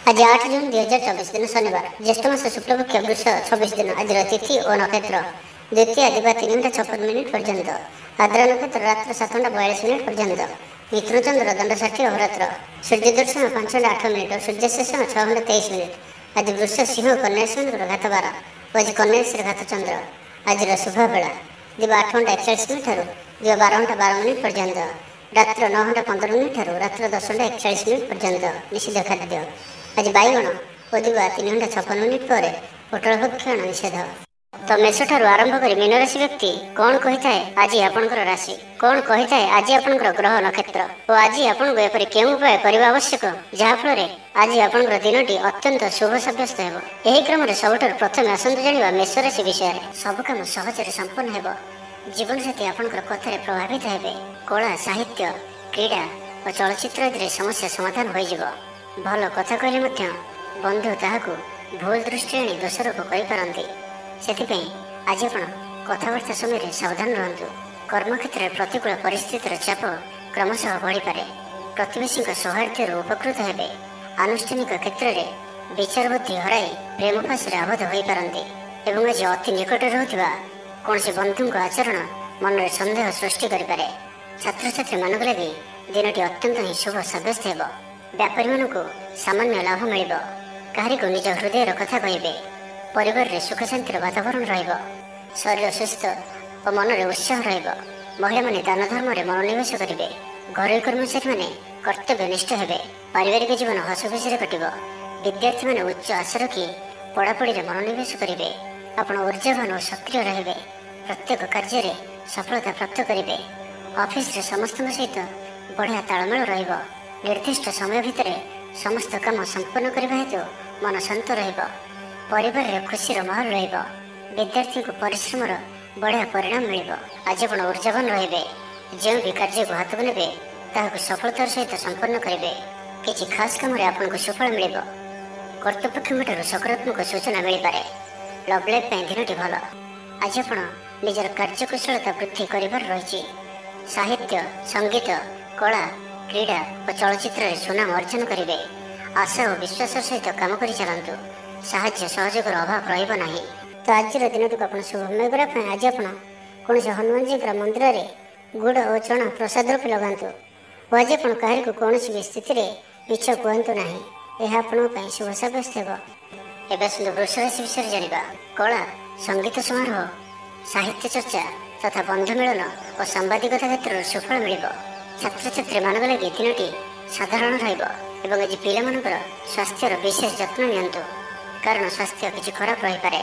आज 8 जून 2024 दिन शनिवार ज्येष्ठ मास शुक्लपक्ष वृष 26 दिन आज तिथि और नक्षत्र द्वितीय दिवा 3:56 पर्यंत आद्रा नक्षत्र रात्र 7:42 पर्यंत मिथुन चंद्र दंड 60 अहोरात्र सूर्य दर्शन 5:08 और सूर्य शेषण 6:23 आज वृष सिंह कन्या राशि घात 12 और आज कन्या राशि घात चंद्र आज शुभ बेला दिवा 8:41 दिवा 12:12 पर्यंत रात्र 9:15 रात्र 10:41 पर्यंत निषिद्ध खाद्य आज बैगण और दिवा 3:56 पर पोटल भक्षण निषेध। तो मेष ठारू आरंभ कर मीन राशि व्यक्ति कौन कही थाए आज आपणकर राशि कौन कही थाए आज आपणकर ग्रह नक्षत्र और आज आपको एपरी केउं उपाय करबा आवश्यक जहाँफल आज आपणकर दिनटी अत्यंत शुभ सब्यस्त हेब। एही क्रम सबुठार प्रथम आसंतु जानिबा मेष राशि विषय सब काम सहजरे संपन्न हेब। जीवन साथी आपणकर कथारे प्रभावित हेबे। कला साहित्य क्रीड़ा और चलचित्र आदि समस्या समाधान हो जिवो। भल कथा कहले मध्य बंधु ताहाकु भूल दृष्टि आनी दोषारोप करिपारନ୍ତି। सेथिपई आज आपण कथाबार्ता समय सावधान रहंतु। कर्मक्षेत्र में प्रतिकूल परिस्थितिर चाप क्रमशः बढ़ी पारे। प्रतिवेशी सौहार्द्य उपकृत हेबे। आनुष्ठानिक क्षेत्र में विचार बुद्धि हराई प्रेम फाँसी आबद्ध हो पारନ୍ତି एवं आज अति निकट रहूथिबा कौनसी बंधु आचरण मन में संदेह सृष्टि करिपारे। छात्र छात्री मानक लगी दिनटी अत्यंत ही शुभ सब्यस्त हेब। व्यापारी मानक सामान्य लाभ मिल कहारी को निज हृदय कथा कहे। परिवार में सुख शांतिर वातावरण रहिब। शरीर सुस्थ और मन में उत्साह रहिब। महिला माने दान धर्म में मनोनिवेश करेंगे। घरोई कर्मचारी माने कर्तव्यनिष्ठ हेबे। पारिवारिक जीवन हसखुशी कटिब। विद्यार्थी माने उच्च आशा रखी पढ़ापढ़ी में मनोनिवेश करेंगे। आपण ऊर्जावान और सक्रिय रहिबे। प्रत्येक कार्य में सफलता प्राप्त करेंगे। ऑफिस रे समस्त सहित बढ़िया तालमेल रहिब। निर्दिष्ट समय भितर समस्त काम संपन्न करने हेतु मन शांत रहिब। परिवार रे खुशीर माहौल रहिब। विद्यार्थी को परिश्रम बढ़िया परिणाम मिल। आज आप ऊर्जावान रहिबे। जो भी कार्य को हाथ को नेबे ताहाकु सफलतार सहित संपन्न करेंगे। किसी खास काम आपको सुफल मिल। कर्तृपक्ष सकारात्मक सूचना मिल पारे। लव लाइफ दिनटी भल। आज आप निजर कार्यकुशलता वृद्धि कर रही। साहित्य संगीत कला क्रीड़ा और चलचित्र सुनाम अर्जन करेंगे। आशा और विश्वास सहित काम कर चलतु। साहाय्य सहयोग अभाव रहा। तो आज दिन को आप शुभमय करने आज आप कौन से हनुमान जी मंदिर में गुड़ और चना प्रसाद रूप लगातु। और आज आप कहार को कौन भी स्थिति मिछ कहतु ना। यह आपंप शुभ सब्यस्त हो। एवं सुंदर वृष राशि विषय जाना। कला संगीत समारोह साहित्य चर्चा तथा बंधु मिलन और सांबादिकता क्षेत्र सुफल मिल। छात्र छात्री मानक लगी दिनटी साधारण रहिब। आज पिलामानकर स्वास्थ्यर विशेष जत्न नियंतु कारण स्वास्थ्य किसी खराब रही पारे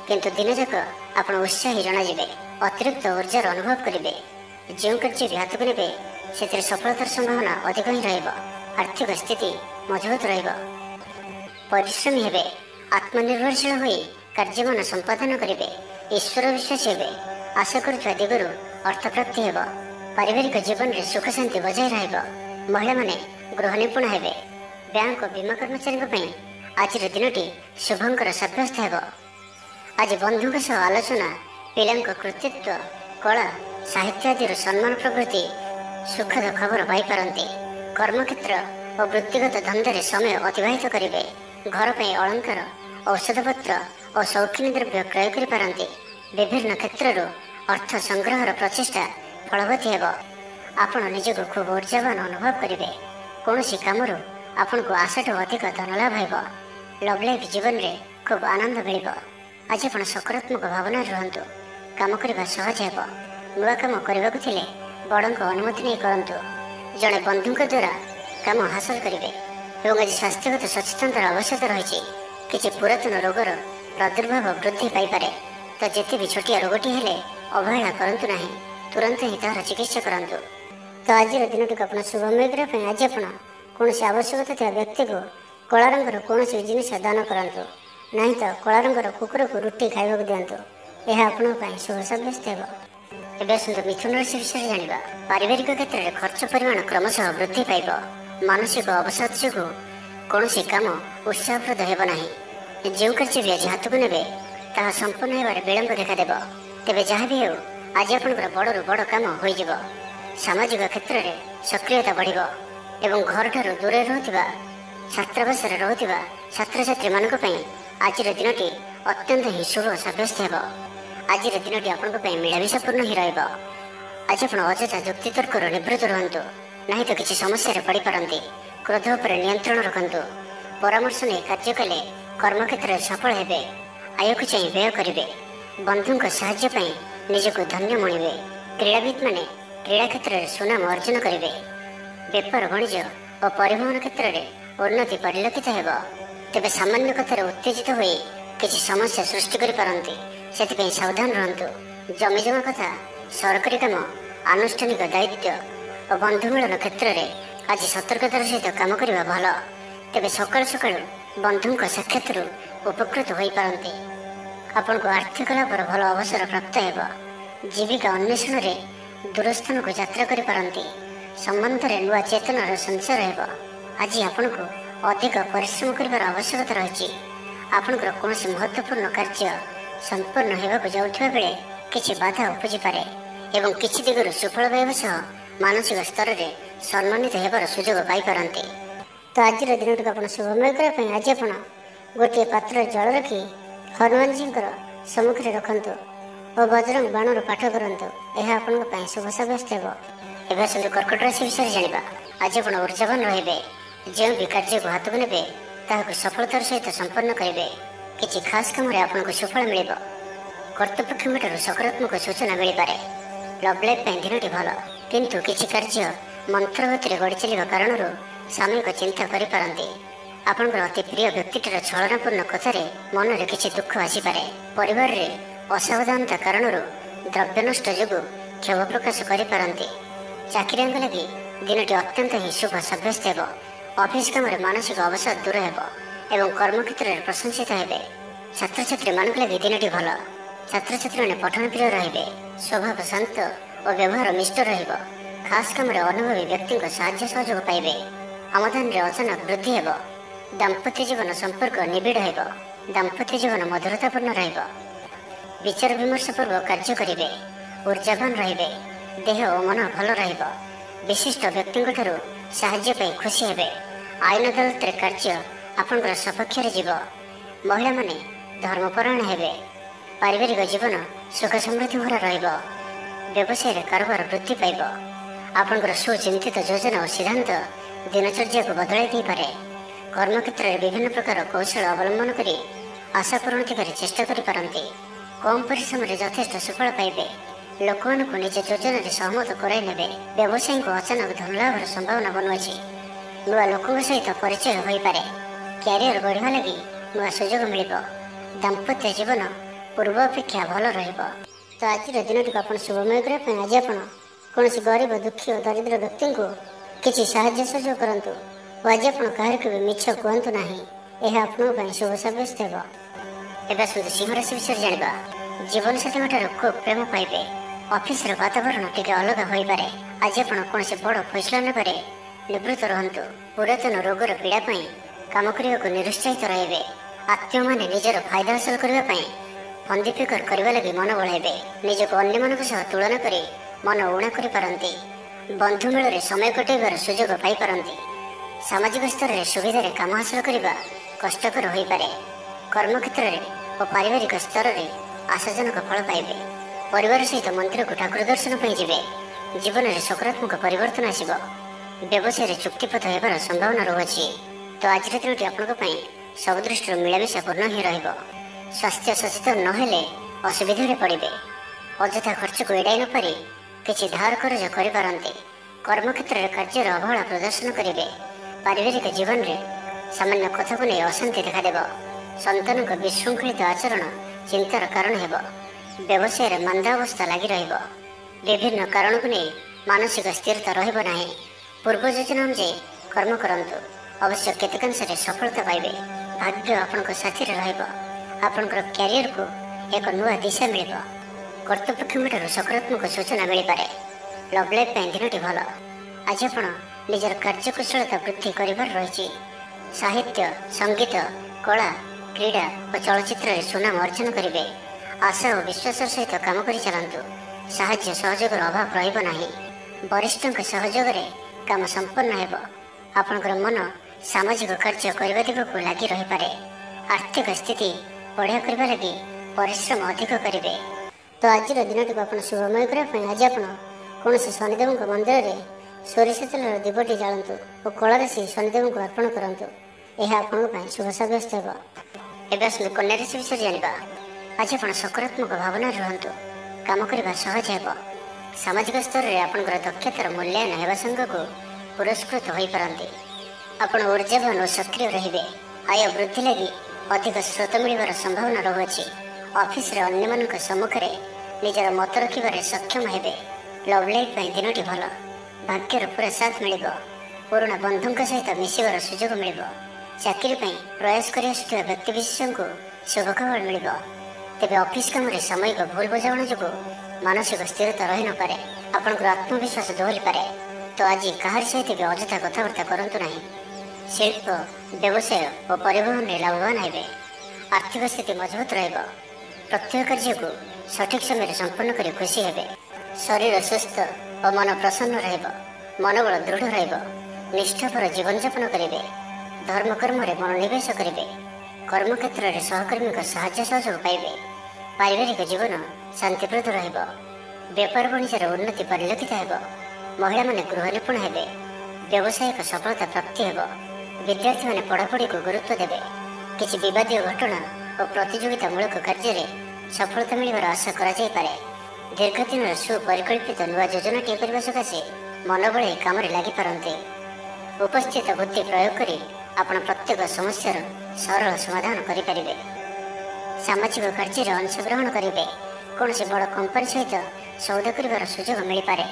किंतु दिन जाक आप उत्साही जनाजिबे। अतिरिक्त ऊर्जार अनुभव करेंगे। जो कार्य भी हाथ को नेबे से सफलतार संभावना अधिक ही रहिब। आर्थिक स्थिति मजबूत रहिब। परिश्रमी हेबे। आत्मनिर्भरशील होई कार्यमान संपादन करेंगे। ईश्वर विश्वास हेबे। आशा करुवा दिगरु अर्थ प्राप्ति हेब। पारिवारिक जीवन में सुख शांति बजाय रहिब। महिला माने गृह निपुण हेबे। बैंक और बीमा कर्मचारी आज दिनटी शुभंकर सब्यस्त हेब। आज बंधु सह आलोचना पिलांक कृतित्व कला साहित्य आदि सम्मान प्रभृति सुखद खबर पाई। कर्मक्षेत्र और वृत्तिगत धंधे समय अतिबाहित करेंगे। घर पर अलंकार औषधपत्र और शौखिनी द्रव्य क्रय करें। विभिन्न क्षेत्र अर्थ संग्रहर प्रचेषा फलवती हेब। आपण निजक खूब ऊर्जावान अनुभव करेंगे। कौन सी काम आपण को आशाठू अधिक धन लाभ हो। लव लाइफ जीवन में खूब आनंद मिल। आज आप सकारात्मक भावना रुहतु। काम करने सहज हेब। नुआ काम करने को बड़ अनुमति नहीं करूँ। जड़े बंधु द्वारा काम हासिल करेंगे। आज स्वास्थ्यगत सचेतनतार आवश्यकता रही। किसी पुरातन रोगर प्रादुर्भाव वृद्धि पाइपे। तो जिते भी छोटिया रोगटी हेले अवहेला करंतु नहीं। तुरंत ही तार चिकित्सा करंतु। तो आज दिन को आप शुभमय करने आज आप कौन से आवश्यकता था व्यक्ति को कला रंगर कौन जिनिस दान करंतु। नहीं तो कला रंगर कुकुर को रुटी खाइबा दिंतु। यह आपंप शुभ सब्यस्त हो। एवं सुंदर मिथुन राशि विषय जाना। पारिवारिक क्षेत्र में खर्च परिमाण क्रमशः वृद्धि पाइब। मानसिक अवसाद जो कौन काम उत्साहप्रद होना। जो कार्य भी आज हाथ को नेबे ताहा संपन्न होबार विलंब देखादेव। तेबे जहाँ भी हो आज आपंकर बड़रू बड़ काम हो। सामाजिक क्षेत्र में सक्रियता बढ़ एवं घर ठारू दूरे रहुथिबा ଛାତ୍ରାବାସରେ ରହୁଥିବା ଛାତ୍ରଛାତ୍ରୀମାନଙ୍କ ପାଇଁ ଆଜିର ଦିନଟି ଅତ୍ୟନ୍ତ ହିଁ ଶୁଭ ସାବ୍ୟସ୍ତ ହେବ। ଆଜିର ଦିନଟି ଆପଣଙ୍କ ପାଇଁ ମିଳାମିଶାପୂର୍ଣ୍ଣ ହିଁ ରହିବ। ଆଜି ଆପଣ ଅଯଥା ଯୁକ୍ତିତର୍କରୁ ନିବୃତ୍ତ ରୁହନ୍ତୁ, ନାହିଁ ତ କିଛି ସମସ୍ୟାରେ ପଡ଼ିପାରନ୍ତି। କ୍ରୋଧ ଉପରେ ନିୟନ୍ତ୍ରଣ ରଖନ୍ତୁ। ପରାମର୍ଶ ନେଇ କାର୍ଯ୍ୟ କଲେ କର୍ମକ୍ଷେତ୍ରରେ ସଫଳ ହେବେ। ଆୟକୁ ଚାହିଁ ବ୍ୟୟ କରିବେ। ବନ୍ଧୁଙ୍କ ସାହାଯ୍ୟ ପାଇଁ ନିଜକୁ ଧନ୍ୟ ମଣିବେ। କ୍ରୀଡ଼ାବିତ୍ମାନେ କ୍ରୀଡ଼ା କ୍ଷେତ୍ରରେ ସୁନାମ ଅର୍ଜନ କରିବେ। ବେପାର ବାଣିଜ୍ୟ ଓ ପରିବହନ କ୍ଷେତ୍ରରେ ଉନ୍ନତି ପରିଲକ୍ଷିତ ହେବ। ତେବେ ସାମାନ୍ୟ କଥାରେ ଉତ୍ତେଜିତ ହୋଇ କିଛି ସମସ୍ୟା ସୃଷ୍ଟି କରିପାରନ୍ତି, ସେଥିପାଇଁ ସାବଧାନ ରୁହନ୍ତୁ। ଜମିଜମା କଥା, ସରକାରୀ କାମ, ଆନୁଷ୍ଠାନିକ ଦାୟିତ୍ୱ ଓ ବନ୍ଧୁ ମିଳନ କ୍ଷେତ୍ରରେ ଆଜି ସତର୍କତାର ସହିତ କାମ କରିବା ଭଲ। ତେବେ ସକାଳୁ ସକାଳୁ ବନ୍ଧୁଙ୍କ ସାକ୍ଷାତରୁ ଉପକୃତ ହୋଇପାରନ୍ତି। ଆପଣଙ୍କୁ ଆର୍ଥିକ ଲାଭର ଭଲ ଅବସର ପ୍ରାପ୍ତ ହେବ। ଜୀବିକା ଅନ୍ୱେଷଣରେ ଦୂରସ୍ଥାନକୁ ଯାତ୍ରା କରିପାରନ୍ତି। ସମ୍ବନ୍ଧରେ ନୂଆ ଚେତନାର ସଞ୍ଚାର ହେବ। ଆଜି ଆପଣଙ୍କୁ ଅଧିକ ପରିଶ୍ରମ କରିବାର ଆବଶ୍ୟକତା ରହିଛି। ଆପଣଙ୍କର କୌଣସି ମହତ୍ତ୍ୱପୂର୍ଣ୍ଣ କାର୍ଯ୍ୟ ସମ୍ପନ୍ନ ହେବାକୁ ଯାଉଥିବା ବେଳେ କିଛି ବାଧା ଉପୁଜିପାରେ ଏବଂ କିଛି ଦିଗରୁ ସୁଫଳ ପାଇବା ସହ ମାନସିକ ସ୍ତରରେ ସମ୍ମାନିତ ହେବାର ସୁଯୋଗ ପାଇପାରନ୍ତି। ତ ଆଜିର ଦିନଟିକୁ ଆପଣ ଶୁଭମୟ କରିବା ପାଇଁ ଆଜି ଆପଣ ଗୋଟିଏ ପାତ୍ରରେ ଜଳ ରଖି ହନୁମାନଜୀଙ୍କର ସମ୍ମୁଖରେ ରଖନ୍ତୁ ଓ ବଜରଙ୍ଗ ବାଣରୁ ପାଠ କରନ୍ତୁ। ଏହା ଆପଣଙ୍କ ପାଇଁ ଶୁଭ ସାବ୍ୟସ୍ତ ହେବ। ଏବେ ଆସନ୍ତୁ କର୍କଟ ରାଶି ବିଷୟରେ ଜାଣିବା। ଆଜି ଆପଣ ଉର୍ଜାବାନ ରହିବେ। ଯେଉଁ ବି କାର୍ଯ୍ୟକୁ ହାତକୁ ନେବେ ତାହାକୁ ସଫଳତାର ସହିତ ସମ୍ପନ୍ନ କରିବେ। କିଛି ଖାସ୍ କାମରେ ଆପଣଙ୍କୁ ସୁଫଳ ମିଳିବ। କର୍ତ୍ତୃପକ୍ଷଙ୍କଠାରୁ ସକାରାତ୍ମକ ସୂଚନା ମିଳିପାରେ। ଲଭ୍ ଲାଇଫ୍ ପାଇଁ ଦିନଟି ଭଲ, କିନ୍ତୁ କିଛି କାର୍ଯ୍ୟ ମନ୍ଥର ଗତିରେ ଗଡ଼ି ଚାଲିବା କାରଣରୁ ସାମୟିକ ଚିନ୍ତା କରିପାରନ୍ତି। ଆପଣଙ୍କର ଅତି ପ୍ରିୟ ବ୍ୟକ୍ତିଟିର ଛଳନାପୂର୍ଣ୍ଣ କଥାରେ ମନରେ କିଛି ଦୁଃଖ ଆସିପାରେ। ପରିବାରରେ ଅସାବଧାନତା କାରଣରୁ ଦ୍ରବ୍ୟ ନଷ୍ଟ ଯୋଗୁଁ କ୍ଷୋଭ ପ୍ରକାଶ କରିପାରନ୍ତି। ଚାକିରିଆଙ୍କ ଲାଗି ଦିନଟି ଅତ୍ୟନ୍ତ ହିଁ ଶୁଭ ସାବ୍ୟସ୍ତ ହେବ। ଅଫିସ କାମରେ ମାନସିକ ଅବସାଦ ଦୂର ହେବ ଏବଂ କର୍ମକ୍ଷେତ୍ରରେ ପ୍ରଶଂସିତ ହେବେ। ଛାତ୍ରଛାତ୍ରୀମାନଙ୍କ ଲାଗି ଦିନଟି ଭଲ। ଛାତ୍ରଛାତ୍ରୀମାନେ ପଠନ ପ୍ରିୟ ରହିବେ। ସ୍ୱଭାବ ଶାନ୍ତ ଓ ବ୍ୟବହାର ମିଷ୍ଟ ରହିବ। ଖାସ୍ କାମରେ ଅନୁଭବୀ ବ୍ୟକ୍ତିଙ୍କ ସାହାଯ୍ୟ ସହଯୋଗ ପାଇବେ। ଆମଦାନୀରେ ଅଚାନକ ବୃଦ୍ଧି ହେବ। ଦାମ୍ପତ୍ୟ ଜୀବନ ସମ୍ପର୍କ ନିବିଡ଼ ହେବ। ଦାମ୍ପତ୍ୟ ଜୀବନ ମଧୁରତାପୂର୍ଣ୍ଣ ରହିବ। ବିଚାର ବିମର୍ଶ ପୂର୍ବକ କାର୍ଯ୍ୟ କରିବେ। ଉର୍ଜାବାନ ରହିବେ। ଦେହ ଓ ମନ ଭଲ ରହିବ। ବିଶିଷ୍ଟ ବ୍ୟକ୍ତିଙ୍କଠାରୁ ସାହାଯ୍ୟ ପାଇ ଖୁସି ହେବେ। ଆଇନ ଅଦାଲତରେ କାର୍ଯ୍ୟ ଆପଣଙ୍କର ସପକ୍ଷରେ ଯିବ। ମହିଳାମାନେ ଧର୍ମପରାୟଣ ହେବେ। ପାରିବାରିକ ଜୀବନ ସୁଖ ସମୃଦ୍ଧି ଭରା ରହିବ। ବ୍ୟବସାୟରେ କାରବାର ବୃଦ୍ଧି ପାଇବ। ଆପଣଙ୍କର ସୁଚିନ୍ତିତ ଯୋଜନା ଓ ସିଦ୍ଧାନ୍ତ ଦିନଚର୍ଯ୍ୟାକୁ ବଦଳାଇ ଦେଇପାରେ। କର୍ମକ୍ଷେତ୍ରରେ ବିଭିନ୍ନ ପ୍ରକାର କୌଶଳ ଅବଲମ୍ବନ କରି ଆଶା ପୂରଣ ଦିଗରେ ଚେଷ୍ଟା କରିପାରନ୍ତି। କମ୍ ପରିଶ୍ରମରେ ଯଥେଷ୍ଟ ସୁଫଳ ପାଇବେ। ଲୋକମାନଙ୍କୁ ନିଜ ଯୋଜନାରେ ସହମତ କରାଇ ନେବେ। ବ୍ୟବସାୟୀଙ୍କୁ ଅଚାନକ ଧନଲାଭର ସମ୍ଭାବନା ବନୁଅଛି। ନୂଆ ଲୋକଙ୍କ ସହିତ ପରିଚୟ ହୋଇପାରେ। କ୍ୟାରିୟର ଗଢ଼ିବା ଲାଗି ନୂଆ ସୁଯୋଗ ମିଳିବ। ଦାମ୍ପତ୍ୟ ଜୀବନ ପୂର୍ବ ଅପେକ୍ଷା ଭଲ ରହିବ। ତ ଆଜିର ଦିନଟିକୁ ଆପଣ ଶୁଭମୟ କରିବା ପାଇଁ ଆଜି ଆପଣ କୌଣସି ଗରିବ, ଦୁଃଖୀ ଓ ଦରିଦ୍ର ବ୍ୟକ୍ତିଙ୍କୁ କିଛି ସାହାଯ୍ୟ ସହଯୋଗ କରନ୍ତୁ ଓ ଆଜି ଆପଣ କାହାରିକୁ ବି ମିଛ କୁହନ୍ତୁ ନାହିଁ। ଏହା ଆପଣଙ୍କ ପାଇଁ ଶୁଭ ସାବ୍ୟସ୍ତ ହେବ। ଏବେ ଆସନ୍ତୁ ସିଂହ ରାଶି ବିଷୟରେ ଜାଣିବା। ଜୀବନସାଥୀଙ୍କଠାରୁ ଖୁବ୍ ପ୍ରେମ ପାଇବେ। ଅଫିସର ବାତାବରଣ ଟିକେ ଅଲଗା ହୋଇପାରେ। ଆଜି ଆପଣ କୌଣସି ବଡ଼ ଫଇସଲା ନେବାରେ ନିବୃତ୍ତ ରୁହନ୍ତୁ। ପୁରାତନ ରୋଗର ପୀଡ଼ା ପାଇଁ କାମ କରିବାକୁ ନିରୁତ୍ସାହିତ ରହିବେ। ଆତ୍ମୀୟମାନେ ନିଜର ଫାଇଦା ହାସଲ କରିବା ପାଇଁ ଫନ୍ଦି ଫିକର କରିବା ଲାଗି ମନ ବଳାଇବେ। ନିଜକୁ ଅନ୍ୟମାନଙ୍କ ସହ ତୁଳନା କରି ମନ ଊଣା କରିପାରନ୍ତି। ବନ୍ଧୁ ମେଳରେ ସମୟ କଟାଇବାର ସୁଯୋଗ ପାଇପାରନ୍ତି। ସାମାଜିକ ସ୍ତରରେ ସୁବିଧାରେ କାମ ହାସଲ କରିବା କଷ୍ଟକର ହୋଇପାରେ। କର୍ମକ୍ଷେତ୍ରରେ ଓ ପାରିବାରିକ ସ୍ତରରେ ଆଶାଜନକ ଫଳ ପାଇବେ। ପରିବାର ସହିତ ମନ୍ଦିରକୁ ଠାକୁର ଦର୍ଶନ ପାଇଁ ଯିବେ। ଜୀବନରେ ସକାରାତ୍ମକ ପରିବର୍ତ୍ତନ ଆସିବ। ବ୍ୟବସାୟରେ ଚୁକ୍ତିପଥ ହେବାର ସମ୍ଭାବନା ରହୁଅଛି। ତ ଆଜିର ଦିନଟି ଆପଣଙ୍କ ପାଇଁ ସବୁ ଦୃଷ୍ଟିରୁ ମିଳାମିଶା ପୂର୍ଣ୍ଣ ହିଁ ରହିବ। ସ୍ୱାସ୍ଥ୍ୟ ସଚେତନ ନହେଲେ ଅସୁବିଧାରେ ପଡ଼ିବେ। ଅଯଥା ଖର୍ଚ୍ଚକୁ ଏଡ଼ାଇ ନ ପାରି କିଛି ଧାର କରଜ କରିପାରନ୍ତି। କର୍ମକ୍ଷେତ୍ରରେ କାର୍ଯ୍ୟର ଅବହେଳା ପ୍ରଦର୍ଶନ କରିବେ। ପାରିବାରିକ ଜୀବନରେ ସାମାନ୍ୟ କଥାକୁ ନେଇ ଅଶାନ୍ତି ଦେଖାଦେବ। ସନ୍ତାନଙ୍କ ବିଶୃଙ୍ଖଳିତ ଆଚରଣ ଚିନ୍ତାର କାରଣ ହେବ। ବ୍ୟବସାୟରେ ମାନ୍ଦା ଅବସ୍ଥା ଲାଗି ରହିବ। ବିଭିନ୍ନ କାରଣକୁ ନେଇ ମାନସିକ ସ୍ଥିରତା ରହିବ ନାହିଁ। ପୂର୍ବ ଯୋଜନା ଅନୁଯାୟୀ କର୍ମ କରନ୍ତୁ। ଅବଶ୍ୟ କେତେକାଂଶରେ ସଫଳତା ପାଇବେ। ଭାଗ୍ୟ ଆପଣଙ୍କ ସାଥିରେ ରହିବ। ଆପଣଙ୍କର କ୍ୟାରିୟରକୁ ଏକ ନୂଆ ଦିଶା ମିଳିବ। କର୍ତ୍ତୃପକ୍ଷଙ୍କଠାରୁ ସକାରାତ୍ମକ ସୂଚନା ମିଳିପାରେ। ଲଭ୍ ଲାଇଫ୍ ପାଇଁ ଦିନଟି ଭଲ। ଆଜି ଆପଣ ନିଜର କାର୍ଯ୍ୟକୁଶଳତା ବୃଦ୍ଧି କରିବାର ରହିଛି। ସାହିତ୍ୟ, ସଙ୍ଗୀତ, କଳା, କ୍ରୀଡ଼ା ଓ ଚଳଚ୍ଚିତ୍ରରେ ସୁନାମ ଅର୍ଜନ କରିବେ। ଆଶା ଓ ବିଶ୍ୱାସର ସହିତ କାମ କରି ଚାଲନ୍ତୁ। ସାହାଯ୍ୟ ସହଯୋଗର ଅଭାବ ରହିବ ନାହିଁ। ବରିଷ୍ଠଙ୍କ ସହଯୋଗରେ କାମ ସମ୍ପନ୍ନ ହେବ। ଆପଣଙ୍କର ମନ ସାମାଜିକ କାର୍ଯ୍ୟ କରିବା ଦିଗକୁ ଲାଗି ରହିପାରେ। ଆର୍ଥିକ ସ୍ଥିତି ବଢ଼ିଆ କରିବା ଲାଗି ପରିଶ୍ରମ ଅଧିକ କରିବେ। ତ ଆଜିର ଦିନଟିକୁ ଆପଣ ଶୁଭମୟ କରିବା ପାଇଁ ଆଜି ଆପଣ କୌଣସି ଶନିଦେବଙ୍କ ମନ୍ଦିରରେ ସୋରିଷ ତେଲର ଦୀପଟି ଜାଳନ୍ତୁ ଓ କଳାରାଶି ଶନିଦେବଙ୍କୁ ଅର୍ପଣ କରନ୍ତୁ। ଏହା ଆପଣଙ୍କ ପାଇଁ ଶୁଭ ସାବ୍ୟସ୍ତ ହେବ। ଏବେ ଆସନ୍ତୁ କନ୍ୟା ରାଶି ବିଷୟରେ ଜାଣିବା। ଆଜି ଆପଣ ସକାରାତ୍ମକ ଭାବନାରେ ରୁହନ୍ତୁ। କାମ କରିବା ସହଜ ହେବ। ସାମାଜିକ ସ୍ତରରେ ଆପଣଙ୍କର ଦକ୍ଷତାର ମୂଲ୍ୟାୟନ ହେବା ସାଙ୍ଗକୁ ପୁରସ୍କୃତ ହୋଇପାରନ୍ତି। ଆପଣ ଊର୍ଜାବାନ ଓ ସକ୍ରିୟ ରହିବେ। ଆୟ ବୃଦ୍ଧି ଲାଗି ଅଧିକ ସ୍ରୋତ ମିଳିବାର ସମ୍ଭାବନା ରହୁଅଛି। ଅଫିସରେ ଅନ୍ୟମାନଙ୍କ ସମ୍ମୁଖରେ ନିଜର ମତ ରଖିବାରେ ସକ୍ଷମ ହେବେ। ଲଭ୍ ଲାଇଫ୍ ପାଇଁ ଦିନଟି ଭଲ। ଭାଗ୍ୟର ପୁରା ସାଥ ମିଳିବ। ପୁରୁଣା ବନ୍ଧୁଙ୍କ ସହିତ ମିଶିବାର ସୁଯୋଗ ମିଳିବ। ଚାକିରି ପାଇଁ ପ୍ରୟାସ କରି ଆସୁଥିବା ବ୍ୟକ୍ତିବିଶେଷଙ୍କୁ ଶୁଭ ଖବର ମିଳିବ। ତେବେ ଅଫିସ କାମରେ ସାମୟିକ ଭୁଲ ବୁଝାମଣା ଯୋଗୁଁ ମାନସିକ ସ୍ଥିରତା ରହିନପାରେ। ଆପଣଙ୍କର ଆତ୍ମବିଶ୍ୱାସ ଦୋହରିପାରେ। ତ ଆଜି କାହାରି ସହିତ ବି ଅଯଥା କଥାବାର୍ତ୍ତା କରନ୍ତୁ ନାହିଁ। ଶିଳ୍ପ, ବ୍ୟବସାୟ ଓ ପରିବହନରେ ଲାଭବାନ ହେବେ। ଆର୍ଥିକ ସ୍ଥିତି ମଜବୁତ ରହିବ। ପ୍ରତ୍ୟେକ କାର୍ଯ୍ୟକୁ ସଠିକ ସମୟରେ ସମ୍ପନ୍ନ କରି ଖୁସି ହେବେ। ଶରୀର ସୁସ୍ଥ ଓ ମନ ପ୍ରସନ୍ନ ରହିବ। ମନୋବଳ ଦୃଢ଼ ରହିବ। ନିଷ୍ଠାପର ଜୀବନଯାପନ କରିବେ। ଧର୍ମକର୍ମରେ ମନୋନିବେଶ କରିବେ। କର୍ମକ୍ଷେତ୍ରରେ ସହକର୍ମୀଙ୍କ ସାହାଯ୍ୟ ସହଯୋଗ ପାଇବେ। ପାରିବାରିକ ଜୀବନ ଶାନ୍ତିପ୍ରଦ ରହିବ। ବେପାର ବାଣିଜ୍ୟର ଉନ୍ନତି ପରିଲକ୍ଷିତ ହେବ। ମହିଳାମାନେ ଗୃହ ନିପୁଣ ହେବେ। ବ୍ୟବସାୟିକ ସଫଳତା ପ୍ରାପ୍ତି ହେବ। ବିଦ୍ୟାର୍ଥୀମାନେ ପଢ଼ାପଢ଼ିକୁ ଗୁରୁତ୍ୱ ଦେବେ। କିଛି ବିବାଦୀୟ ଘଟଣା ଓ ପ୍ରତିଯୋଗିତାମୂଳକ କାର୍ଯ୍ୟରେ ସଫଳତା ମିଳିବାର ଆଶା କରାଯାଇପାରେ। ଦୀର୍ଘଦିନର ସୁପରିକଳ୍ପିତ ନୂଆ ଯୋଜନାଟିଏ କରିବା ସକାଶେ ମନ ବଳାଇ କାମରେ ଲାଗିପାରନ୍ତି। ଉପସ୍ଥିତ ବୁଦ୍ଧି ପ୍ରୟୋଗ କରି ଆପଣ ପ୍ରତ୍ୟେକ ସମସ୍ୟାର ସରଳ ସମାଧାନ କରିପାରିବେ। ସାମାଜିକ କାର୍ଯ୍ୟରେ ଅଂଶଗ୍ରହଣ କରିବେ। କୌଣସି ବଡ଼ କମ୍ପାନୀ ସହିତ ସୌଦା କରିବାର ସୁଯୋଗ ମିଳିପାରେ।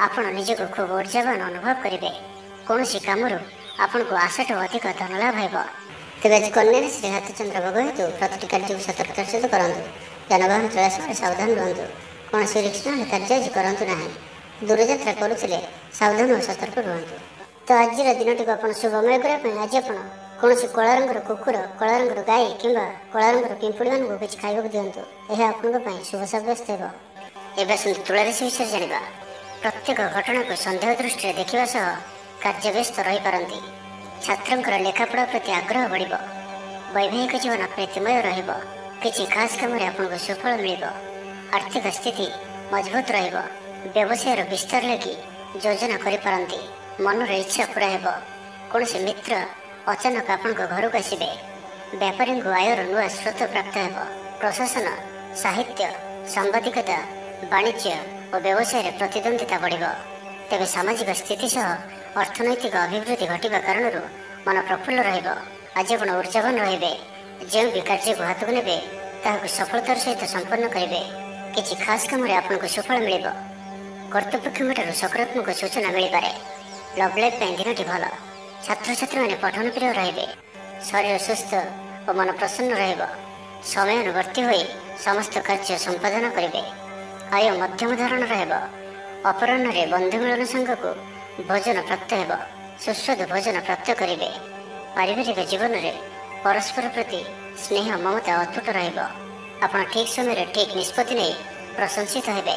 ଆପଣ ନିଜକୁ ଖୁବ୍ ଊର୍ଜାବାନ ଅନୁଭବ କରିବେ। କୌଣସି କାମରୁ ଆପଣଙ୍କୁ ଆଶାଠୁ ଅଧିକ ଧନ ଲାଭ ହେବ। ତେବେ ଆଜି କନ୍ୟା ରାଶିରେ ହାତଚନ୍ଦ୍ର ଭୋଗ ହେତୁ ପ୍ରତିଟି କାର୍ଯ୍ୟକୁ ସତର୍କତାର ସହିତ କରନ୍ତୁ। ଯାନବାହନ ଚଳାଇବା ସମୟରେ ସାବଧାନ ରୁହନ୍ତୁ। କୌଣସି ରିସ୍କ ନେଲେ କାର୍ଯ୍ୟ ଆଜି କରନ୍ତୁ ନାହିଁ। ଦୂରଯାତ୍ରା କରୁଥିଲେ ସାବଧାନ ଓ ସତର୍କ ରୁହନ୍ତୁ। ତ ଆଜିର ଦିନଟିକୁ ଆପଣ ଶୁଭମୟ କରିବା ପାଇଁ ଆଜି ଆପଣ କୌଣସି କଳା ରଙ୍ଗର କୁକୁର, କଳା ରଙ୍ଗର ଗାଈ କିମ୍ବା କଳା ରଙ୍ଗର ପିମ୍ପୁଡ଼ିମାନଙ୍କୁ କିଛି ଖାଇବାକୁ ଦିଅନ୍ତୁ। ଏହା ଆପଣଙ୍କ ପାଇଁ ଶୁଭ ସାବ୍ୟସ୍ତ ହେବ। ଏବେ ଆସନ୍ତୁ ତୁଳା ରାଶି ବିଷୟରେ ଜାଣିବା। ପ୍ରତ୍ୟେକ ଘଟଣାକୁ ସନ୍ଦେହ ଦୃଷ୍ଟିରେ ଦେଖିବା ସହ କାର୍ଯ୍ୟବ୍ୟସ୍ତ ରହିପାରନ୍ତି। ଛାତ୍ରଙ୍କର ଲେଖାପଢ଼ା ପ୍ରତି ଆଗ୍ରହ ବଢ଼ିବ। ବୈବାହିକ ଜୀବନ ପ୍ରୀତିମୟ ରହିବ। କିଛି ଖାସ୍ କାମରେ ଆପଣଙ୍କୁ ସୁଫଳ ମିଳିବ। ଆର୍ଥିକ ସ୍ଥିତି ମଜବୁତ ରହିବ। ବ୍ୟବସାୟର ବିସ୍ତାର ଲାଗି ଯୋଜନା କରିପାରନ୍ତି। ମନର ଇଚ୍ଛା ପୂରା ହେବ। କୌଣସି ମିତ୍ର ଅଚାନକ ଆପଣଙ୍କ ଘରକୁ ଆସିବେ। ବେପାରୀଙ୍କୁ ଆୟର ନୂଆ ସ୍ରୋତ ପ୍ରାପ୍ତ ହେବ। ପ୍ରଶାସନ, ସାହିତ୍ୟ, ସାମ୍ବାଦିକତା, ବାଣିଜ୍ୟ ଓ ବ୍ୟବସାୟରେ ପ୍ରତିଦ୍ୱନ୍ଦ୍ୱିତା ବଢ଼ିବ। ତେବେ ସାମାଜିକ ସ୍ଥିତି ସହ ଅର୍ଥନୈତିକ ଅଭିବୃଦ୍ଧି ଘଟିବା କାରଣରୁ ମନ ପ୍ରଫୁଲ୍ଲ ରହିବ। ଆଜି ଆପଣ ଊର୍ଜାବାନ ରହିବେ। ଯେଉଁ ବି କାର୍ଯ୍ୟକୁ ହାତକୁ ନେବେ ତାହାକୁ ସଫଳତାର ସହିତ ସମ୍ପନ୍ନ କରିବେ। କିଛି ଖାସ୍ କାମରେ ଆପଣଙ୍କୁ ସୁଫଳ ମିଳିବ। କର୍ତ୍ତୃପକ୍ଷଙ୍କଠାରୁ ସକାରାତ୍ମକ ସୂଚନା ମିଳିପାରେ। ଲଭ୍ ଲାଇଫ୍ ପାଇଁ ଦିନଟି ଭଲ। ଛାତ୍ରଛାତ୍ରୀମାନେ ପଠନ ପ୍ରିୟ ରହିବେ। ଶରୀର ସୁସ୍ଥ ଓ ମନ ପ୍ରସନ୍ନ ରହିବ। ସମୟାନୁବର୍ତ୍ତୀ ହୋଇ ସମସ୍ତ କାର୍ଯ୍ୟ ସମ୍ପାଦନ କରିବେ। ଆୟ ମଧ୍ୟମ ଧରଣର ହେବ। ଅପରାହ୍ନରେ ବନ୍ଧୁ ମିଳନ ସାଙ୍ଗକୁ ଭୋଜନ ପ୍ରାପ୍ତ ହେବ। ସୁସ୍ୱାଦୁ ଭୋଜନ ପ୍ରାପ୍ତ କରିବେ। ପାରିବାରିକ ଜୀବନରେ ପରସ୍ପର ପ୍ରତି ସ୍ନେହ ମମତା ଅତୁଟ ରହିବ। ଆପଣ ଠିକ୍ ସମୟରେ ଠିକ୍ ନିଷ୍ପତ୍ତି ନେଇ ପ୍ରଶଂସିତ ହେବେ।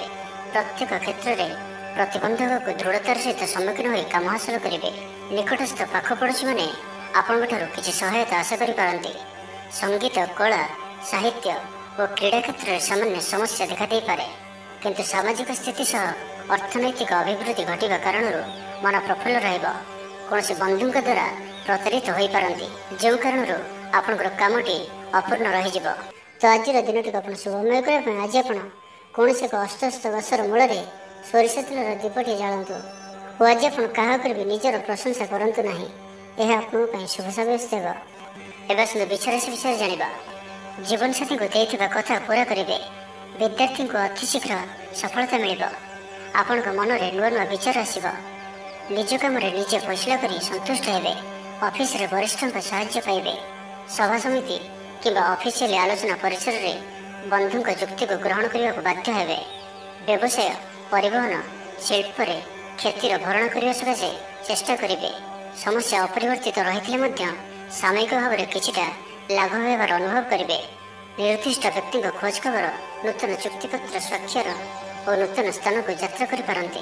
ପ୍ରତ୍ୟେକ କ୍ଷେତ୍ରରେ ପ୍ରତିବନ୍ଧକକୁ ଦୃଢ଼ତାର ସହିତ ସମ୍ମୁଖୀନ ହୋଇ କାମ ହାସଲ କରିବେ। ନିକଟସ୍ଥ ପାଖ ପଡ଼ୋଶୀମାନେ ଆପଣଙ୍କଠାରୁ କିଛି ସହାୟତା ଆଶା କରିପାରନ୍ତି। ସଙ୍ଗୀତ, କଳା, ସାହିତ୍ୟ ଓ କ୍ରୀଡ଼ା କ୍ଷେତ୍ରରେ ସାମାନ୍ୟ ସମସ୍ୟା ଦେଖାଦେଇପାରେ। କିନ୍ତୁ ସାମାଜିକ ସ୍ଥିତି ସହ ଅର୍ଥନୈତିକ ଅଭିବୃଦ୍ଧି ଘଟିବା କାରଣରୁ ମନ ପ୍ରଫୁଲ୍ଲ ରହିବ। କୌଣସି ବନ୍ଧୁଙ୍କ ଦ୍ୱାରା ପ୍ରତାରିତ ହୋଇପାରନ୍ତି, ଯେଉଁ କାରଣରୁ ଆପଣଙ୍କର କାମଟି ଅପୂର୍ଣ୍ଣ ରହିଯିବ। ତ ଆଜିର ଦିନଟିକୁ ଆପଣ ଶୁଭମୟ କରିବା ପାଇଁ ଆଜି ଆପଣ କୌଣସି ଏକ ଅସ୍ତସ୍ତ ଗଛର ମୂଳରେ ସୋରିଷ ତେଲର ଦୀପଟିଏ ଜାଳନ୍ତୁ ଓ ଆଜି ଆପଣ କାହା ଉପରେ ବି ନିଜର ପ୍ରଶଂସା କରନ୍ତୁ ନାହିଁ। ଏହା ଆପଣଙ୍କ ପାଇଁ ଶୁଭ ସାବ୍ୟସ୍ତ ହେବ। ଏବେ ଆସନ୍ତୁ ବୃଷ ରାଶି ବିଷୟରେ ଜାଣିବା। ଜୀବନସାଥୀଙ୍କୁ ଦେଇଥିବା କଥା ପୂରା କରିବେ। ବିଦ୍ୟାର୍ଥୀଙ୍କୁ ଅତି ଶୀଘ୍ର ସଫଳତା ମିଳିବ। ଆପଣଙ୍କ ମନରେ ନୂଆ ନୂଆ ବିଚାର ଆସିବ। ନିଜ କାମରେ ନିଜେ ଫଇସଲା କରି ସନ୍ତୁଷ୍ଟ ହେବେ। ଅଫିସରେ ବରିଷ୍ଠଙ୍କ ସାହାଯ୍ୟ ପାଇବେ। ସଭା ସମିତି କିମ୍ବା ଅଫିସିଆଲି ଆଲୋଚନା ପରିସରରେ ବନ୍ଧୁଙ୍କ ଯୁକ୍ତିକୁ ଗ୍ରହଣ କରିବାକୁ ବାଧ୍ୟ ହେବେ। ବ୍ୟବସାୟ, ପରିବହନ, ଶିଳ୍ପରେ କ୍ଷତିର ଭରଣ କରିବା ସକାଶେ ଚେଷ୍ଟା କରିବେ। ସମସ୍ୟା ଅପରିବର୍ତ୍ତିତ ରହିଥିଲେ ମଧ୍ୟ ସାମୟିକ ଭାବରେ କିଛିଟା ଲାଭ ହେବାର ଅନୁଭବ କରିବେ। ନିର୍ଦ୍ଦିଷ୍ଟ ବ୍ୟକ୍ତିଙ୍କ ଖୋଜ ଖବର, ନୂତନ ଚୁକ୍ତିପତ୍ର ସ୍ୱାକ୍ଷର ଓ ନୂତନ ସ୍ଥାନକୁ ଯାତ୍ରା କରିପାରନ୍ତି।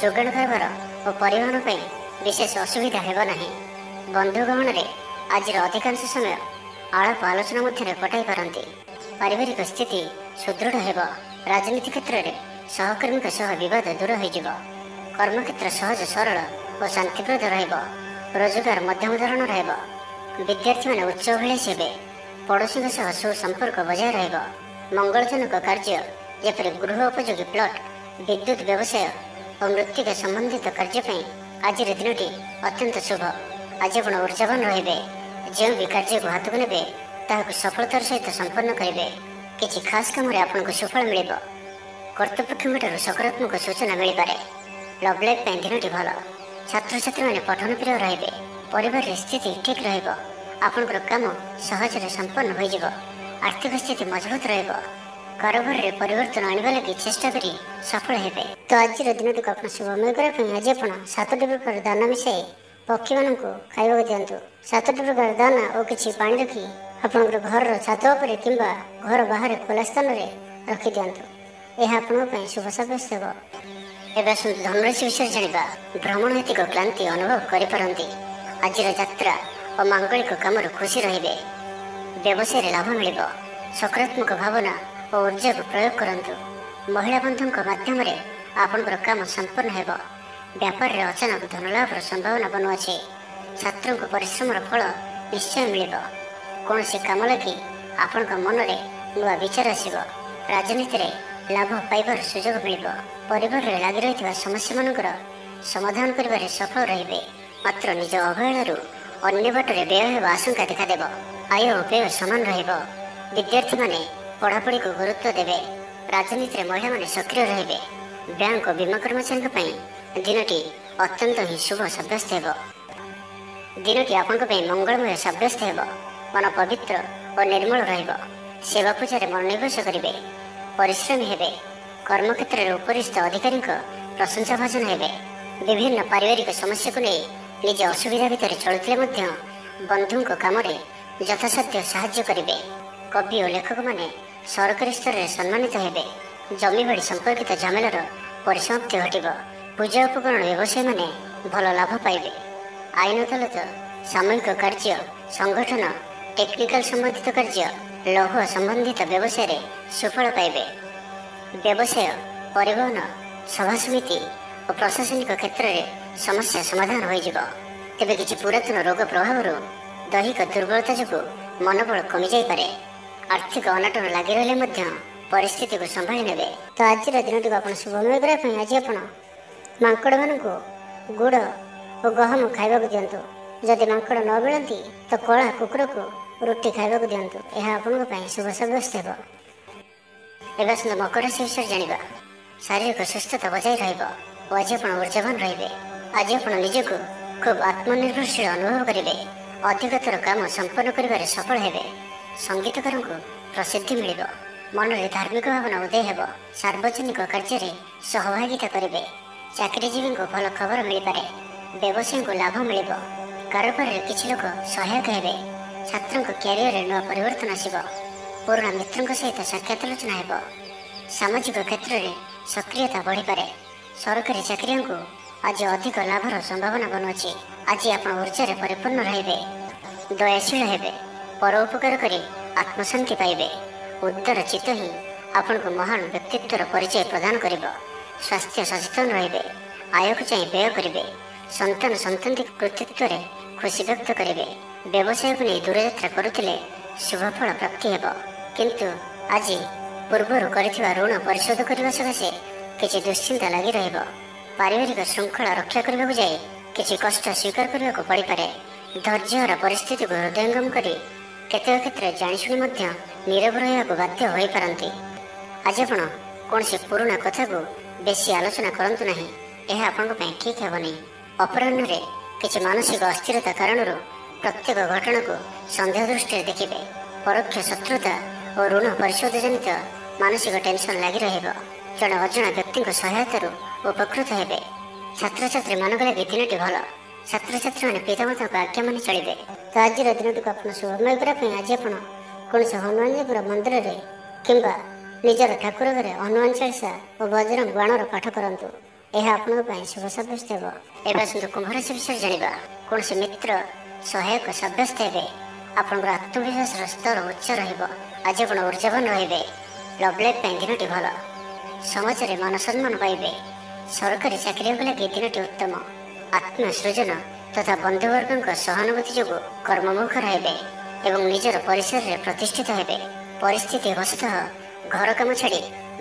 ଯୋଗାଣ କାରବାର ଓ ପରିବହନ ପାଇଁ ବିଶେଷ ଅସୁବିଧା ହେବ ନାହିଁ। ବନ୍ଧୁ ଗହଣରେ ଆଜିର ଅଧିକାଂଶ ସମୟ ଆଳାପ ଆଲୋଚନା ମଧ୍ୟରେ କଟାଇ ପାରନ୍ତି। ପାରିବାରିକ ସ୍ଥିତି ସୁଦୃଢ଼ ହେବ। ରାଜନୀତି କ୍ଷେତ୍ରରେ ସହକର୍ମୀଙ୍କ ସହ ବିବାଦ ଦୂର ହୋଇଯିବ। କର୍ମକ୍ଷେତ୍ର ସହଜ ସରଳ ଓ ଶାନ୍ତିପ୍ରଦ ରହିବ। ରୋଜଗାର ମଧ୍ୟମ ଧରଣର ହେବ। ବିଦ୍ୟାର୍ଥୀମାନେ ଉଚ୍ଚ ଅଭିଳାଷୀ ହେବେ। ପଡ଼ୋଶୀଙ୍କ ସହ ସୁସମ୍ପର୍କ ବଜାୟ ରହିବ। ମଙ୍ଗଳଜନକ କାର୍ଯ୍ୟ ଯେପରି ଗୃହ ଉପଯୋଗୀ ପ୍ଲଟ୍, ବିଦ୍ୟୁତ୍ ବ୍ୟବସାୟ ଓ ମୃତ୍ତିକା ସମ୍ବନ୍ଧିତ କାର୍ଯ୍ୟ ପାଇଁ ଆଜିର ଦିନଟି ଅତ୍ୟନ୍ତ ଶୁଭ। ଆଜି ଆପଣ ଉର୍ଜାବାନ ରହିବେ। ଯେଉଁ ବି କାର୍ଯ୍ୟକୁ ହାତକୁ ନେବେ ତାହାକୁ ସଫଳତାର ସହିତ ସମ୍ପନ୍ନ କରିବେ। କିଛି ଖାସ୍ କାମରେ ଆପଣଙ୍କୁ ସୁଫଳ ମିଳିବ। କର୍ତ୍ତୃପକ୍ଷଙ୍କଠାରୁ ସକାରାତ୍ମକ ସୂଚନା ମିଳିପାରେ। ଲଭ୍ ଲାଇଫ୍ ପାଇଁ ଦିନଟି ଭଲ। ଛାତ୍ରଛାତ୍ରୀମାନେ ପଠନ ପ୍ରିୟ ରହିବେ। ପରିବାରରେ ସ୍ଥିତି ଠିକ୍ ରହିବ। ଆପଣଙ୍କର କାମ ସହଜରେ ସମ୍ପନ୍ନ ହୋଇଯିବ। ଆର୍ଥିକ ସ୍ଥିତି ମଜବୁତ ରହିବ। କାରବାରରେ ପରିବର୍ତ୍ତନ ଆଣିବା ଲାଗି ଚେଷ୍ଟା କରି ସଫଳ ହେବେ। ତ ଆଜିର ଦିନଟିକୁ ଆପଣ ଶୁଭମୟ କରିବା ପାଇଁ ଆଜି ଆପଣ 7ଟି ପ୍ରକାର ଦାନା ମିଶାଇ ପକ୍ଷୀମାନଙ୍କୁ ଖାଇବାକୁ ଦିଅନ୍ତୁ। 7ଟି ପ୍ରକାର ଦାନା ଓ କିଛି ପାଣି ରଖି ଆପଣଙ୍କର ଘରର ଛାତ ଉପରେ କିମ୍ବା ଘର ବାହାରେ ଖୋଲା ସ୍ଥାନରେ ରଖିଦିଅନ୍ତୁ। ଏହା ଆପଣଙ୍କ ପାଇଁ ଶୁଭ ସାବ୍ୟସ୍ତ ହେବ। ଏବେ ଆସନ୍ତୁ ଧନରାଶି ବିଷୟରେ ଜାଣିବା। ଭ୍ରମଣ ହେତିକ କ୍ଳାନ୍ତି ଅନୁଭବ କରିପାରନ୍ତି। ଆଜିର ଯାତ୍ରା ଓ ମାଙ୍ଗଳିକ କାମରୁ ଖୁସି ରହିବେ। ବ୍ୟବସାୟରେ ଲାଭ ମିଳିବ। ସକାରାତ୍ମକ ଭାବନା ଓ ଉର୍ଜାକୁ ପ୍ରୟୋଗ କରନ୍ତୁ। ମହିଳା ବନ୍ଧୁଙ୍କ ମାଧ୍ୟମରେ ଆପଣଙ୍କର କାମ ସମ୍ପନ୍ନ ହେବ। ବ୍ୟାପାରରେ ଅଚାନକ ଧନଲାଭର ସମ୍ଭାବନା ବନୁଅଛି। ଛାତ୍ରଙ୍କ ପରିଶ୍ରମର ଫଳ ନିଶ୍ଚୟ ମିଳିବ। କୌଣସି କାମ ଲାଗି ଆପଣଙ୍କ ମନରେ ନୂଆ ବିଚାର ଆସିବ। ରାଜନୀତିରେ ଲାଭ ପାଇବାର ସୁଯୋଗ ମିଳିବ। ପରିବାରରେ ଲାଗି ରହିଥିବା ସମସ୍ୟାମାନଙ୍କର ସମାଧାନ କରିବାରେ ସଫଳ ରହିବେ। ମାତ୍ର ନିଜ ଅବହେଳାରୁ ଅନ୍ୟ ବାଟରେ ବ୍ୟୟ ହେବା ଆଶଙ୍କା ଦେଖାଦେବ। ଆୟ ଓ ବ୍ୟୟ ସମାନ ରହିବ। ବିଦ୍ୟାର୍ଥୀମାନେ ପଢ଼ାପଢ଼ିକୁ ଗୁରୁତ୍ୱ ଦେବେ। ରାଜନୀତିରେ ମହିଳାମାନେ ସକ୍ରିୟ ରହିବେ। ବ୍ୟାଙ୍କ ଓ ବୀମା କର୍ମଚାରୀଙ୍କ ପାଇଁ ଦିନଟି ଅତ୍ୟନ୍ତ ହିଁ ଶୁଭ ସାବ୍ୟସ୍ତ ହେବ। ଦିନଟି ଆପଣଙ୍କ ପାଇଁ ମଙ୍ଗଳମୟ ସାବ୍ୟସ୍ତ ହେବ। ମନ ପବିତ୍ର ଓ ନିର୍ମଳ ରହିବ। ସେବା ପୂଜାରେ ମନୋନିବେଶ କରିବେ। ପରିଶ୍ରମୀ ହେବେ। କର୍ମକ୍ଷେତ୍ରରେ ଉପରିସ୍ଥ ଅଧିକାରୀଙ୍କ ପ୍ରଶଂସାଭାଜନ ହେବେ। ବିଭିନ୍ନ ପାରିବାରିକ ସମସ୍ୟାକୁ ନେଇ ନିଜ ଅସୁବିଧା ଭିତରେ ଚଳୁଥିଲେ ମଧ୍ୟ ବନ୍ଧୁଙ୍କ କାମରେ ଯଥାସାଧ୍ୟ ସାହାଯ୍ୟ କରିବେ। କବି ଓ ଲେଖକମାନେ ସରକାରୀ ସ୍ତରରେ ସମ୍ମାନିତ ହେବେ। ଜମିବାଡ଼ି ସମ୍ପର୍କିତ ଝାମେଲାର ପରିସମାପ୍ତି ଘଟିବ। ପୂଜା ଉପକରଣ ବ୍ୟବସାୟୀମାନେ ଭଲ ଲାଭ ପାଇବେ। ଆଇନ ଅଦାଲତ, ସାମୂହିକ କାର୍ଯ୍ୟ, ସଂଗଠନ, ଟେକ୍ନିକାଲ ସମ୍ବନ୍ଧିତ କାର୍ଯ୍ୟ, ଲୌହ ସମ୍ବନ୍ଧିତ ବ୍ୟବସାୟରେ ସୁଫଳ ପାଇବେ। ବ୍ୟବସାୟ, ପରିବହନ, ସଭାସମିତି ଓ ପ୍ରଶାସନିକ କ୍ଷେତ୍ରରେ ସମସ୍ୟା ସମାଧାନ ହୋଇଯିବ। ତେବେ କିଛି ପୁରାତନ ରୋଗ ପ୍ରଭାବରୁ ଦୈହିକ ଦୁର୍ବଳତା ଯୋଗୁଁ ମନୋବଳ କମିଯାଇପାରେ। ଆର୍ଥିକ ଅନାଟନ ଲାଗି ରହିଲେ ମଧ୍ୟ ପରିସ୍ଥିତିକୁ ସମ୍ଭାଳି ନେବେ। ତ ଆଜିର ଦିନଟିକୁ ଆପଣ ଶୁଭମୟ କରିବା ପାଇଁ ଆଜି ଆପଣ ମାଙ୍କଡ଼ମାନଙ୍କୁ ଗୁଡ଼ ଓ ଗହମ ଖାଇବାକୁ ଦିଅନ୍ତୁ। ଯଦି ମାଙ୍କଡ଼ ନ ମିଳନ୍ତି ତ କଳା କୁକୁରକୁ ରୁଟି ଖାଇବାକୁ ଦିଅନ୍ତୁ। ଏହା ଆପଣଙ୍କ ପାଇଁ ଶୁଭ ସାବ୍ୟସ୍ତ ହେବ। ଏବେ ଆସନ୍ତୁ ମକର ରାଶି ବିଷୟରେ ଜାଣିବା। ଶାରୀରିକ ସୁସ୍ଥତା ବଜାୟ ରହିବ ଓ ଆଜି ଆପଣ ଉର୍ଜାବାନ ରହିବେ। ଆଜି ଆପଣ ନିଜକୁ ଖୁବ୍ ଆତ୍ମନିର୍ଭରଶୀଳ ଅନୁଭବ କରିବେ। ଅଧିକତର କାମ ସମ୍ପନ୍ନ କରିବାରେ ସଫଳ ହେବେ। ସଙ୍ଗୀତକାରଙ୍କୁ ପ୍ରସିଦ୍ଧି ମିଳିବ। ମନରେ ଧାର୍ମିକ ଭାବନା ଉଦୟ ହେବ। ସାର୍ବଜନିକ କାର୍ଯ୍ୟରେ ସହଭାଗିତା କରିବେ। ଚାକିରିଜୀବୀଙ୍କୁ ଭଲ ଖବର ମିଳିପାରେ। ବ୍ୟବସାୟୀଙ୍କୁ ଲାଭ ମିଳିବ। କାରବାରରେ କିଛି ଲୋକ ସହାୟକ ହେବେ। ଛାତ୍ରଙ୍କ କ୍ୟାରିୟରରେ ନୂଆ ପରିବର୍ତ୍ତନ ଆସିବ। ପୁରୁଣା ମିତ୍ରଙ୍କ ସହିତ ସାକ୍ଷାତ ଆଲୋଚନା ହେବ। ସାମାଜିକ କ୍ଷେତ୍ରରେ ସକ୍ରିୟତା ବଢ଼ିପାରେ। ସରକାରୀ ଚାକିରିଆଙ୍କୁ ଆଜି ଅଧିକ ଲାଭର ସମ୍ଭାବନା ବନୁଅଛି। ଆଜି ଆପଣ ଉର୍ଜାରେ ପରିପୂର୍ଣ୍ଣ ରହିବେ। ଦୟାଶୀଳ ହେବେ। ପର ଉପକାର କରି ଆତ୍ମଶାନ୍ତି ପାଇବେ। ଉଦାର ଚିତ୍ତ ହିଁ ଆପଣଙ୍କୁ ମହାନ ବ୍ୟକ୍ତିତ୍ୱର ପରିଚୟ ପ୍ରଦାନ କରିବ। ସ୍ୱାସ୍ଥ୍ୟ ସଚେତନ ରହିବେ। ଆୟକୁ ଚାହିଁ ବ୍ୟୟ କରିବେ। ସନ୍ତାନ ସନ୍ତତି କୃତିତ୍ୱରେ ଖୁସି ବ୍ୟକ୍ତ କରିବେ। ବ୍ୟବସାୟକୁ ନେଇ ଦୂରଯାତ୍ରା କରୁଥିଲେ ଶୁଭଫଳ ପ୍ରାପ୍ତି ହେବ। କିନ୍ତୁ ଆଜି ପୂର୍ବରୁ କରିଥିବା ଋଣ ପରିଶୋଧ କରିବା ସକାଶେ କିଛି ଦୁଶ୍ଚିନ୍ତା ଲାଗି ରହିବ। ପାରିବାରିକ ଶୃଙ୍ଖଳା ରକ୍ଷା କରିବାକୁ ଯାଇ କିଛି କଷ୍ଟ ସ୍ୱୀକାର କରିବାକୁ ପଡ଼ିପାରେ। ଧୈର୍ଯ୍ୟହରା ପରିସ୍ଥିତିକୁ ହୃଦୟଙ୍ଗମ କରି କେତେକ କ୍ଷେତ୍ରରେ ଜାଣିଶୁଣି ମଧ୍ୟ ନୀରବ ରହିବାକୁ ବାଧ୍ୟ ହୋଇପାରନ୍ତି। ଆଜି ଆପଣ କୌଣସି ପୁରୁଣା କଥାକୁ ବେଶୀ ଆଲୋଚନା କରନ୍ତୁ ନାହିଁ। ଏହା ଆପଣଙ୍କ ପାଇଁ ଠିକ୍ ହେବନି। ଅପରାହ୍ନରେ କିଛି ମାନସିକ ଅସ୍ଥିରତା କାରଣରୁ ପ୍ରତ୍ୟେକ ଘଟଣାକୁ ସନ୍ଦେହ ଦୃଷ୍ଟିରେ ଦେଖିବେ। ପରୋକ୍ଷ ଶତ୍ରୁତା ଓ ଋଣ ପରିଶୋଧ ଜନିତ ମାନସିକ ଟେନସନ୍ ଲାଗି ରହିବ। ଜଣେ ଅଜଣା ବ୍ୟକ୍ତିଙ୍କ ସହାୟତାରୁ ଉପକୃତ ହେବେ। ଛାତ୍ରଛାତ୍ରୀମାନଙ୍କ ଲାଗି ଦିନଟି ଭଲ। ଛାତ୍ରଛାତ୍ରୀମାନେ ପିତାମାତାଙ୍କ ଆଜ୍ଞା ମାନି ଚଳିବେ। ତ ଆଜିର ଦିନଟିକୁ ଆପଣ ଶୁଭମୟ କରିବା ପାଇଁ ଆଜି ଆପଣ କୌଣସି ହନୁମାନଜୀଙ୍କର ମନ୍ଦିରରେ କିମ୍ବା ନିଜର ଠାକୁର ଘରେ ହନୁମାନ ଚାଳିଶା ଓ ବଜରଙ୍ଗ ବାଣର ପାଠ କରନ୍ତୁ। ଏହା ଆପଣଙ୍କ ପାଇଁ ଶୁଭ ସାବ୍ୟସ୍ତ ହେବ। ଏବେ ଆସନ୍ତୁ କୁମ୍ଭ ରାଶି ବିଷୟରେ ଜାଣିବା। କୌଣସି ମିତ୍ର ସହାୟକ ସାବ୍ୟସ୍ତ ହେବେ। ଆପଣଙ୍କର ଆତ୍ମବିଶ୍ୱାସର ସ୍ତର ଉଚ୍ଚ ରହିବ। ଆଜି ଆପଣ ଉର୍ଜାବାନ ରହିବେ। ଲଭ୍ ଲାଇଫ୍ ପାଇଁ ଦିନଟି ଭଲ। ସମାଜରେ ମାନ ସମ୍ମାନ ପାଇବେ। ସରକାରୀ ଚାକିରିକୁ ଲାଗି ଦିନଟି ଉତ୍ତମ। ଆତ୍ମସୃଜନ ତଥା ବନ୍ଧୁବର୍ଗଙ୍କ ସହାନୁଭୂତି ଯୋଗୁଁ କର୍ମମୁଖର ହେବେ ଏବଂ ନିଜର ପରିସରରେ ପ୍ରତିଷ୍ଠିତ ହେବେ। ପରିସ୍ଥିତି ବଶତଃ ଘର କାମ ଛାଡ଼ି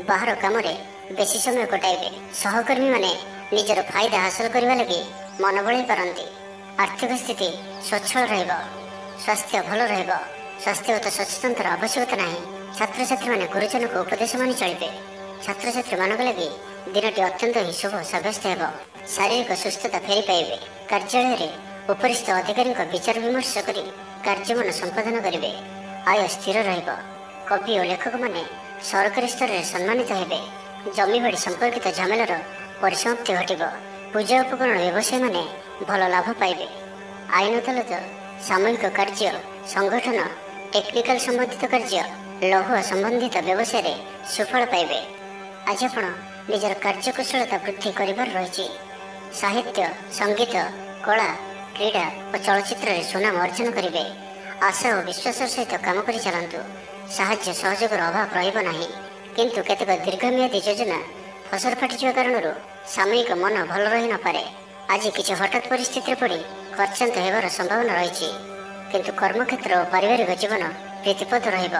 ବାହାର କାମରେ ବେଶୀ ସମୟ କଟାଇବେ। ସହକର୍ମୀମାନେ ନିଜର ଫାଇଦା ହାସଲ କରିବା ଲାଗି ମନ ବଳାଇ ପାରନ୍ତି। ଆର୍ଥିକ ସ୍ଥିତି ସ୍ୱଚ୍ଛଳ ରହିବ। ସ୍ୱାସ୍ଥ୍ୟ ଭଲ ରହିବ। ସ୍ୱାସ୍ଥ୍ୟଗତ ସଚେତନତାର ଆବଶ୍ୟକତା ନାହିଁ। ଛାତ୍ରଛାତ୍ରୀମାନେ ଗୁରୁଜନଙ୍କ ଉପଦେଶ ମାନି ଚଳିବେ। ଛାତ୍ରଛାତ୍ରୀମାନଙ୍କ ଲାଗି ଦିନଟି ଅତ୍ୟନ୍ତ ହିଁ ଶୁଭ ସାବ୍ୟସ୍ତ ହେବ। ଶାରୀରିକ ସୁସ୍ଥତା ଫେରି ପାଇବେ। କାର୍ଯ୍ୟାଳୟରେ ଉପରିସ୍ଥ ଅଧିକାରୀଙ୍କ ବିଚାର ବିମର୍ଶ କରି କାର୍ଯ୍ୟମାନ ସମ୍ପାଦନ କରିବେ। ଆୟ ସ୍ଥିର ରହିବ। କବି ଓ ଲେଖକମାନେ ସରକାରୀ ସ୍ତରରେ ସମ୍ମାନିତ ହେବେ। ଜମିବାଡ଼ି ସମ୍ପର୍କିତ ଝାମେଲାର ପରିସମାପ୍ତି ଘଟିବ। ପୂଜା ଉପକରଣ ବ୍ୟବସାୟୀମାନେ ଭଲ ଲାଭ ପାଇବେ। ଆଇନ ଅଦାଲତ, ସାମୂହିକ କାର୍ଯ୍ୟ, ସଂଗଠନ, ଟେକ୍ନିକାଲ ସମ୍ବନ୍ଧିତ କାର୍ଯ୍ୟ, ଲୌହ ସମ୍ବନ୍ଧିତ ବ୍ୟବସାୟରେ ସୁଫଳ ପାଇବେ। ଆଜି ଆପଣ ନିଜର କାର୍ଯ୍ୟକୁଶଳତା ବୃଦ୍ଧି କରିବାର ରହିଛି। ସାହିତ୍ୟ, ସଙ୍ଗୀତ, କଳା, କ୍ରୀଡ଼ା ଓ ଚଳଚ୍ଚିତ୍ରରେ ସୁନାମ ଅର୍ଜନ କରିବେ। ଆଶା ଓ ବିଶ୍ୱାସର ସହିତ କାମ କରି ଚାଲନ୍ତୁ। ସାହାଯ୍ୟ ସହଯୋଗର ଅଭାବ ରହିବ ନାହିଁ। କିନ୍ତୁ କେତେକ ଦୀର୍ଘମିଆଦୀ ଯୋଜନା ଫସର ଫାଟିଯିବା କାରଣରୁ ସାମୟିକ ମନ ଭଲ ରହିନପାରେ। ଆଜି କିଛି ହଠାତ୍ ପରିସ୍ଥିତିରେ ପଡ଼ି ଖର୍ଚ୍ଚାନ୍ତ ହେବାର ସମ୍ଭାବନା ରହିଛି। କିନ୍ତୁ କର୍ମକ୍ଷେତ୍ର ଓ ପାରିବାରିକ ଜୀବନ ପ୍ରୀତିପଦ ରହିବ।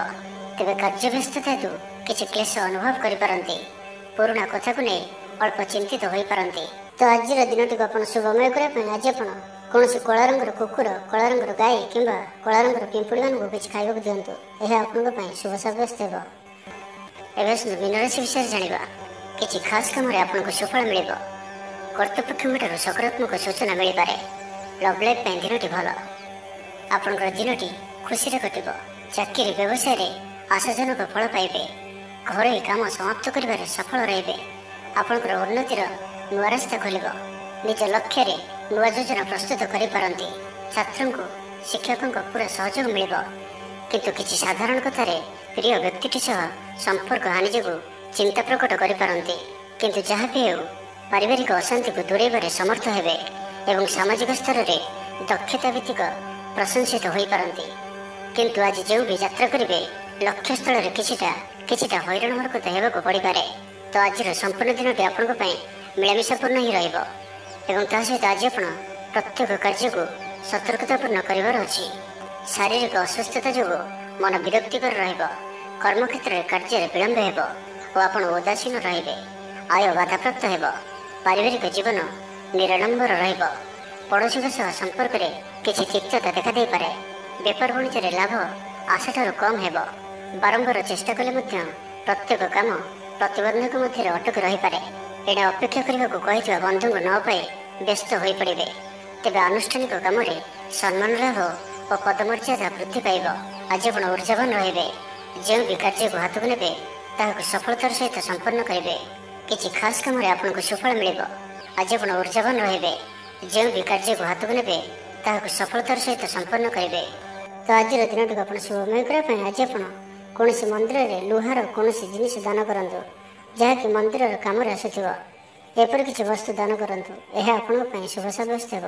ତେବେ କାର୍ଯ୍ୟବ୍ୟସ୍ତତା ହେତୁ କିଛି କ୍ଲେଶ ଅନୁଭବ କରିପାରନ୍ତି। ପୁରୁଣା କଥାକୁ ନେଇ ଅଳ୍ପ ଚିନ୍ତିତ ହୋଇପାରନ୍ତି। ତ ଆଜିର ଦିନଟିକୁ ଆପଣ ଶୁଭମୟ କରିବା ପାଇଁ ଆଜି ଆପଣ କୌଣସି କଳା ରଙ୍ଗର କୁକୁର, କଳା ରଙ୍ଗର ଗାଈ କିମ୍ବା କଳା ରଙ୍ଗର ପିମ୍ପୁଡ଼ିମାନଙ୍କୁ କିଛି ଖାଇବାକୁ ଦିଅନ୍ତୁ। ଏହା ଆପଣଙ୍କ ପାଇଁ ଶୁଭ ସାବ୍ୟସ୍ତ ହେବ। ଏବେ ଆସନ୍ତୁ ମୀନ ରାଶି ବିଷୟରେ ଜାଣିବା। କିଛି ଖାସ୍ କାମରେ ଆପଣଙ୍କୁ ସୁଫଳ ମିଳିବ। କର୍ତ୍ତୃପକ୍ଷଙ୍କଠାରୁ ସକାରାତ୍ମକ ସୂଚନା ମିଳିପାରେ। ଲଭ୍ ଲାଇଫ୍ ପାଇଁ ଦିନଟି ଭଲ। ଆପଣଙ୍କର ଦିନଟି ଖୁସିରେ କଟିବ। ଚାକିରି ବ୍ୟବସାୟରେ ଆଶାଜନକ ଫଳ ପାଇବେ। ଘରୋଇ କାମ ସମାପ୍ତ କରିବାରେ ସଫଳ ରହିବେ। ଆପଣଙ୍କର ଉନ୍ନତିର ନୂଆ ରାସ୍ତା ଖୋଲିବ। ନିଜ ଲକ୍ଷ୍ୟରେ ନୂଆ ଯୋଜନା ପ୍ରସ୍ତୁତ କରିପାରନ୍ତି। ଛାତ୍ରଙ୍କୁ ଶିକ୍ଷକଙ୍କ ପୁରା ସହଯୋଗ ମିଳିବ। କିନ୍ତୁ କିଛି ସାଧାରଣ କଥାରେ ପ୍ରିୟ ବ୍ୟକ୍ତିଟି ସହ ସମ୍ପର୍କ ହାନି ଯୋଗୁଁ ଚିନ୍ତା ପ୍ରକଟ କରିପାରନ୍ତି। କିନ୍ତୁ ଯାହା ବି ହେଉ ପାରିବାରିକ ଅଶାନ୍ତିକୁ ଦୂରେଇବାରେ ସମର୍ଥ ହେବେ ଏବଂ ସାମାଜିକ ସ୍ତରରେ ଦକ୍ଷତା ଭିତ୍ତିକ ପ୍ରଶଂସିତ ହୋଇପାରନ୍ତି। କିନ୍ତୁ ଆଜି ଯେଉଁ ବି ଯାତ୍ରା କରିବେ ଲକ୍ଷ୍ୟସ୍ଥଳରେ କିଛିଟା ହଇରାଣ ହରକତ ହେବାକୁ ପଡ଼ିପାରେ। ତ ଆଜିର ସମ୍ପୂର୍ଣ୍ଣ ଦିନଟି ଆପଣଙ୍କ ପାଇଁ ମିଳାମିଶାପୂର୍ଣ୍ଣ ହିଁ ରହିବ ଏବଂ ତା ସହିତ ଆଜି ଆପଣ ପ୍ରତ୍ୟେକ କାର୍ଯ୍ୟକୁ ସତର୍କତାପୂର୍ଣ୍ଣ କରିବାର ଅଛି। ଶାରୀରିକ ଅସୁସ୍ଥତା ଯୋଗୁଁ ମନ ବିରକ୍ତିକର ରହିବ। କର୍ମକ୍ଷେତ୍ରରେ କାର୍ଯ୍ୟରେ ବିଳମ୍ବ ହେବ ଓ ଆପଣ ଉଦାସୀନ ରହିବେ। ଆୟ ବାଧାପ୍ରାପ୍ତ ହେବ। ପାରିବାରିକ ଜୀବନ ନିରାଡମ୍ବର ରହିବ। ପଡ଼ୋଶୀଙ୍କ ସହ ସମ୍ପର୍କରେ କିଛି ତିକ୍ତତା ଦେଖାଦେଇପାରେ। ବେପାର ବାଣିଜ୍ୟରେ ଲାଭ ଆଶାଠାରୁ କମ୍ ହେବ। ବାରମ୍ବାର ଚେଷ୍ଟା କଲେ ମଧ୍ୟ ପ୍ରତ୍ୟେକ କାମ ପ୍ରତିବନ୍ଧକ ମଧ୍ୟରେ ଅଟକି ରହିପାରେ। ଏଣେ ଅପେକ୍ଷା କରିବାକୁ କହିଥିବା ବନ୍ଧୁଙ୍କୁ ନ ପାଇ ବ୍ୟସ୍ତ ହୋଇପଡ଼ିବେ। ତେବେ ଆନୁଷ୍ଠାନିକ କାମରେ ସମ୍ମାନ ଲାଭ ଓ ପଦମର୍ଯ୍ୟାଦା ବୃଦ୍ଧି ପାଇବ। ଆଜି ଆପଣ ଉର୍ଜାବାନ ରହିବେ। ଯେଉଁ ବି କାର୍ଯ୍ୟକୁ ହାତକୁ ନେବେ ତାହାକୁ ସଫଳତାର ସହିତ ସମ୍ପନ୍ନ କରିବେ। କିଛି ଖାସ୍ କାମରେ ଆପଣଙ୍କୁ ସୁଫଳ ମିଳିବ। ଆଜି ଆପଣ ଉର୍ଜାବାନ ରହିବେ। ଯେଉଁ ବି କାର୍ଯ୍ୟକୁ ହାତକୁ ନେବେ ତାହାକୁ ସଫଳତାର ସହିତ ସମ୍ପନ୍ନ କରିବେ। ତ ଆଜିର ଦିନଟିକୁ ଆପଣ ଶୁଭମୟ କରିବା ପାଇଁ ଆଜି ଆପଣ କୌଣସି ମନ୍ଦିରରେ ଲୁହାର କୌଣସି ଜିନିଷ ଦାନ କରନ୍ତୁ ଯାହାକି ମନ୍ଦିରର କାମରେ ଆସୁଥିବ। ଏପରି କିଛି ବସ୍ତୁ ଦାନ କରନ୍ତୁ। ଏହା ଆପଣଙ୍କ ପାଇଁ ଶୁଭ ସାବ୍ୟସ୍ତ ହେବ।